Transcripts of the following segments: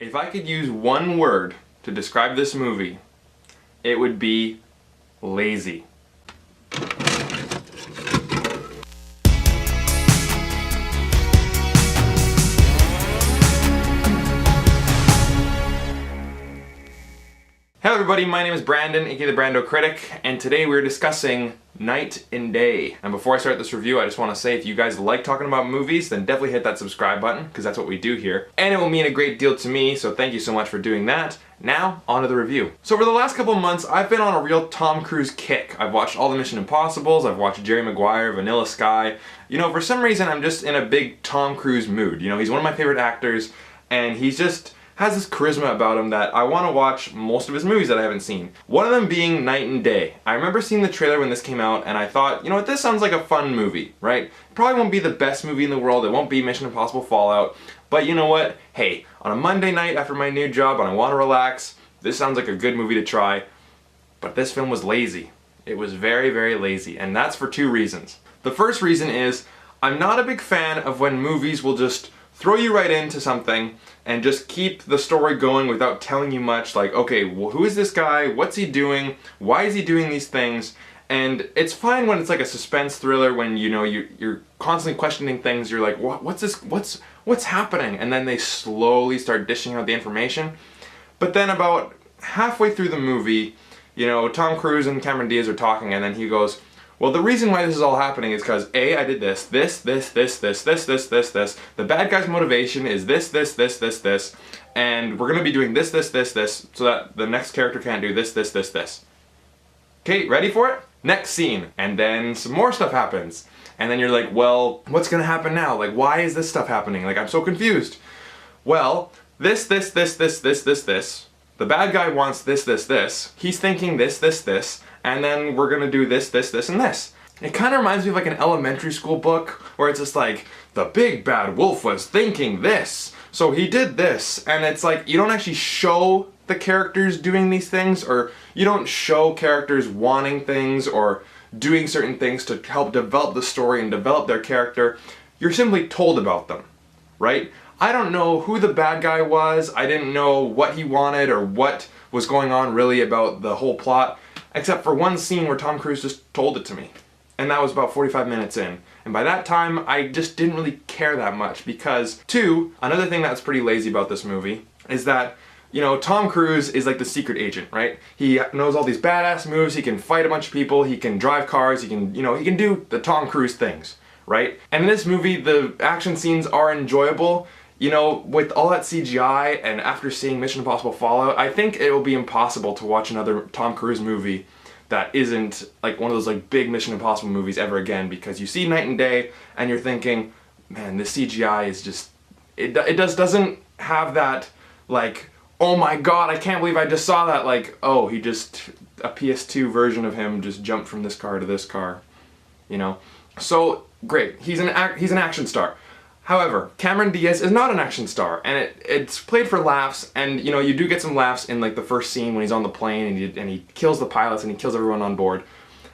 If I could use one word to describe this movie, it would be lazy. Hello everybody, my name is Brandon, aka the BrandoCritic, and today we're discussing Night and Day. And before I start this review, I just want to say if you guys like talking about movies, then definitely hit that subscribe button, because that's what we do here. And it will mean a great deal to me, so thank you so much for doing that. Now, on to the review. So over the last couple of months, I've been on a real Tom Cruise kick. I've watched all the Mission Impossibles, I've watched Jerry Maguire, Vanilla Sky. You know, for some reason I'm just in a big Tom Cruise mood. You know, he's one of my favorite actors, and he's just has this charisma about him that I want to watch most of his movies that I haven't seen. One of them being Night and Day. I remember seeing the trailer when this came out and I thought, you know what, this sounds like a fun movie, right? It probably won't be the best movie in the world, it won't be Mission Impossible Fallout, but you know what, hey, on a Monday night after my new job and I want to relax, this sounds like a good movie to try. But this film was lazy. It was very, very lazy, and that's for two reasons. The first reason is, I'm not a big fan of when movies will just throw you right into something and just keep the story going without telling you much, like, okay, well, who is this guy? What's he doing? Why is he doing these things? And it's fine when it's like a suspense thriller when, you know, you're constantly questioning things, you're like, what's this, what's happening? And then they slowly start dishing out the information. But then about halfway through the movie, you know, Tom Cruise and Cameron Diaz are talking and then he goes, well, the reason why this is all happening is because A, I did this. The bad guy's motivation is this, and we're gonna be doing this, so that the next character can't do this. Okay, ready for it? Next scene. And then some more stuff happens. And then you're like, well, what's gonna happen now? Like, why is this stuff happening? Like, I'm so confused. Well, this. The bad guy wants this. He's thinking this. And then we're gonna do this, and this. It kind of reminds me of like an elementary school book where it's just like, the big bad wolf was thinking this, so he did this. And it's like, you don't actually show the characters doing these things, or you don't show characters wanting things or doing certain things to help develop the story and develop their character. You're simply told about them, right? I don't know who the bad guy was, I didn't know what he wanted or what was going on really about the whole plot, except for one scene where Tom Cruise just told it to me. And that was about 45 minutes in. And by that time, I just didn't really care that much because, two, another thing that's pretty lazy about this movie is that, you know, Tom Cruise is like the secret agent, right? He knows all these badass moves, he can fight a bunch of people, he can drive cars, he can, you know, he can do the Tom Cruise things, right? And in this movie, the action scenes are enjoyable. You know, with all that CGI and after seeing Mission Impossible Fallout, I think it will be impossible to watch another Tom Cruise movie that isn't like one of those like big Mission Impossible movies ever again, because you see Night and Day and you're thinking, man, this CGI is just, it doesn't have that like, oh my god, I can't believe I just saw that, like, oh, he just, a PS2 version of him just jumped from this car to this car, you know? So, great, he's an action star. However, Cameron Diaz is not an action star, and it's played for laughs, and you know, you do get some laughs in like the first scene when he's on the plane and he kills the pilots and he kills everyone on board.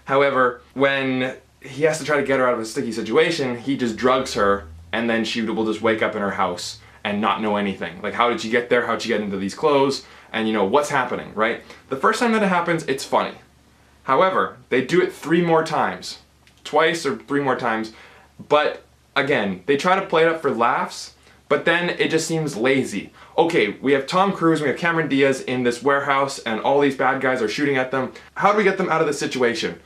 However, when he has to try to get her out of a sticky situation, he just drugs her, and then she will just wake up in her house and not know anything. Like, how did she get there? How'd she get into these clothes? And you know, what's happening, right? The first time that it happens, it's funny. However, they do it 3 more times. Twice or 3 more times, but again, they try to play it up for laughs, but then it just seems lazy. Okay, we have Tom Cruise, we have Cameron Diaz in this warehouse, and all these bad guys are shooting at them. How do we get them out of this situation?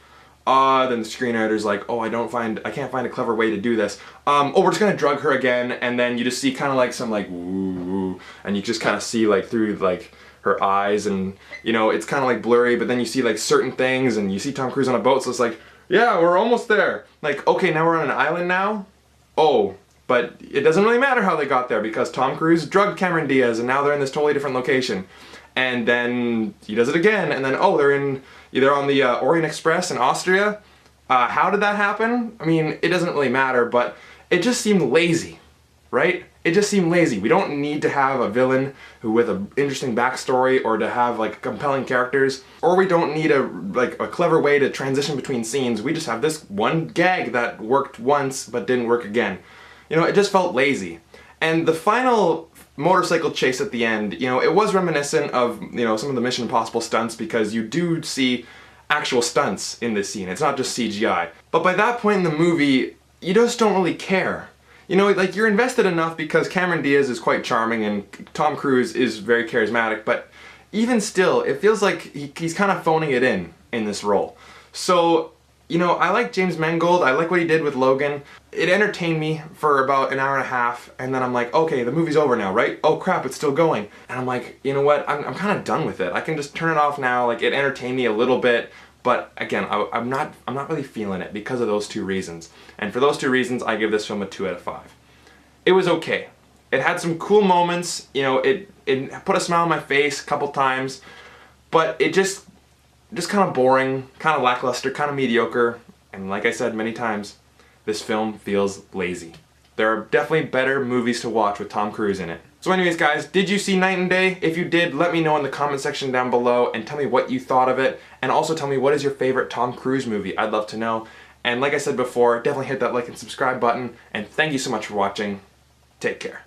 Then the screenwriter's like, oh, I can't find a clever way to do this. Oh, we're just gonna drug her again, and then you just see kind of like some like woo, and you just kind of see like through like her eyes, and you know, it's kind of like blurry, but then you see like certain things, and you see Tom Cruise on a boat, so it's like, yeah, we're almost there. Like, okay, now we're on an island now? Oh, but it doesn't really matter how they got there because Tom Cruise drugged Cameron Diaz and now they're in this totally different location. And then he does it again, and then oh, they're on the Orient Express in Austria. How did that happen? I mean, it doesn't really matter, but it just seemed lazy, right? It just seemed lazy. We don't need to have a villain who with an interesting backstory or to have like compelling characters, or we don't need a clever way to transition between scenes. We just have this one gag that worked once but didn't work again. You know, it just felt lazy. And the final motorcycle chase at the end, you know, it was reminiscent of, you know, some of the Mission Impossible stunts because you do see actual stunts in this scene. It's not just CGI. But by that point in the movie, you just don't really care. You know, like, you're invested enough because Cameron Diaz is quite charming and Tom Cruise is very charismatic, but even still, it feels like he's kind of phoning it in this role. So, you know, I like James Mangold, I like what he did with Logan. It entertained me for about an hour and a half, and then I'm like, okay, the movie's over now, right? Oh crap, it's still going. And I'm like, you know what, I'm kind of done with it. I can just turn it off now. Like, it entertained me a little bit, but again, I'm not really feeling it because of those two reasons. And for those two reasons, I give this film a 2 out of 5. It was okay. It had some cool moments, you know, it put a smile on my face a couple times, but it just kind of boring, kind of lackluster, kind of mediocre, and like I said many times, this film feels lazy. There are definitely better movies to watch with Tom Cruise in it. So anyways guys, did you see Night and Day? If you did, let me know in the comment section down below and tell me what you thought of it, and also tell me what is your favorite Tom Cruise movie. I'd love to know. And like I said before, definitely hit that like and subscribe button, and thank you so much for watching. Take care.